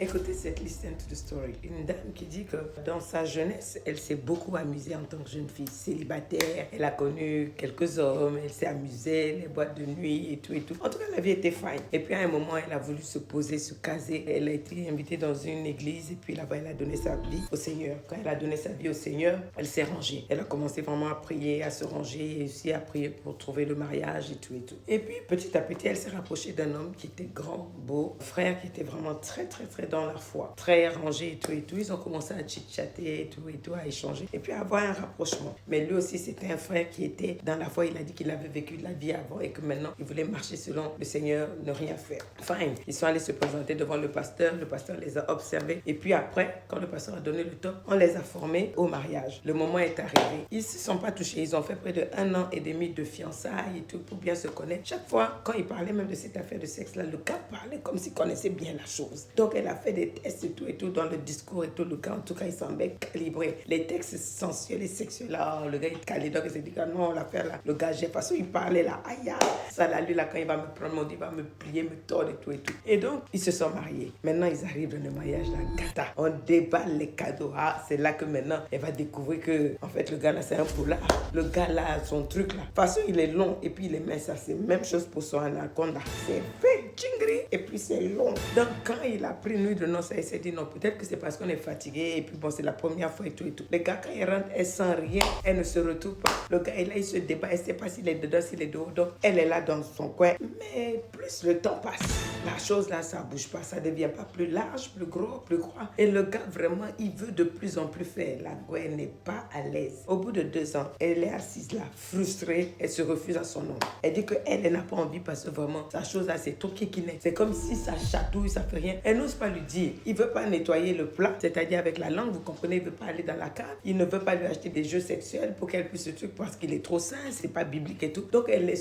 Écoutez cette listen to the story. Une dame qui dit que dans sa jeunesse, elle s'est beaucoup amusée en tant que jeune fille célibataire. Elle a connu quelques hommes, elle s'est amusée, les boîtes de nuit et tout et tout. En tout cas, la vie était fine. Et puis à un moment, elle a voulu se poser, se caser. Elle a été invitée dans une église et puis là-bas, elle a donné sa vie au Seigneur. Quand elle a donné sa vie au Seigneur, elle s'est rangée. Elle a commencé vraiment à prier, à se ranger et aussi à prier pour trouver le mariage et tout et tout. Et puis petit à petit, elle s'est rapprochée d'un homme qui était grand, beau, frère qui était vraiment très dans la foi, très rangé et tout et tout. Ils ont commencé à chit-chatter et tout, à échanger et puis à avoir un rapprochement. Mais lui aussi, c'était un frère qui était dans la foi. Il a dit qu'il avait vécu de la vie avant et que maintenant, il voulait marcher selon le Seigneur, ne rien faire. Fine. Ils sont allés se présenter devant le pasteur les a observés et puis après, quand le pasteur a donné le top, on les a formés au mariage. Le moment est arrivé. Ils ne se sont pas touchés. Ils ont fait près de 1 an et demi de fiançailles et tout pour bien se connaître. Chaque fois, quand ils parlaient même de cette affaire de sexe-là, le gars parlait comme s'il connaissait bien la chose. Donc, elle a fait des tests et tout dans le discours et tout. Le gars, en tout cas, il semblait calibré. Les textes sensuels et sexuels, là, le gars, il est calé. Donc, il s'est dit que non, l'affaire là, le gars, j'ai de toute façon, il parlait là, aïe, ça là, lui, là, quand il va me prendre mon dit, il va me plier, me tordre et tout et tout. Et donc, ils se sont mariés. Maintenant, ils arrivent dans le mariage là, gata. On déballe les cadeaux. Ah, c'est là que maintenant, elle va découvrir que, en fait, le gars là, c'est un poulard. Le gars là, son truc là. De toute façon, il est long et puis il est mince. Ça, c'est même chose pour son anaconda. C'est fait, chingri, et puis c'est long. Donc, quand il a pris nuit de noces, elle s'est dit non, peut-être que c'est parce qu'on est fatigué et puis bon, c'est la première fois et tout et tout. Le gars, quand il rentre, elle sent rien, elle ne se retrouve pas. Le gars, là, il se débat, elle ne sait pas s'il est dedans, s'il est dehors. Donc, elle est là dans son coin. Mais plus le temps passe, la chose là, ça ne bouge pas, ça ne devient pas plus large, plus gros, plus grand. Et le gars, vraiment, il veut de plus en plus faire. La gueule n'est pas à l'aise. Au bout de 2 ans, elle est assise là, frustrée, elle se refuse à son nom. Elle dit qu'elle n'a pas envie parce que vraiment, sa chose là, c'est trop kikiné. C'est comme si ça chatouille, ça fait rien. Elle n'ose pas lui dire. Il ne veut pas nettoyer le plat, c'est-à-dire avec la langue, vous comprenez, il ne veut pas aller dans la cave. Il ne veut pas lui acheter des jeux sexuels pour qu'elle puisse se truc parce qu'il est trop sain, c'est pas biblique et tout. Donc elle est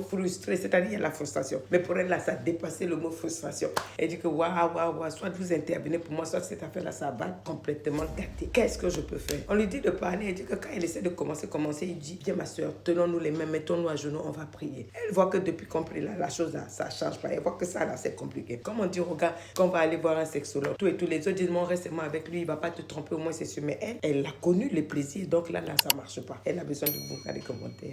frustrée, c'est-à-dire il y a la frustration. Mais pour elle là, ça a dépassé le mot frustration. Elle dit que waouh, soit vous intervenez pour moi, soit cette affaire là, ça va complètement gâter. Qu'est-ce que je peux faire? On lui dit de parler, elle dit que quand elle essaie de commencer, il dit, viens ma soeur, tenons-nous les mains, mettons-nous à genoux, on va prier. Elle voit que depuis qu'on prie là, la chose là, ça change pas. Elle voit que ça là, c'est compliqué. Comme on dit au gars, qu'on va aller voir un sexologue, tout et tous les autres disent, mon reste avec lui, il va pas te tromper, au moins c'est sûr. Mais elle a connu le plaisir, donc là, ça marche pas. Elle a besoin de vous faire des commentaires.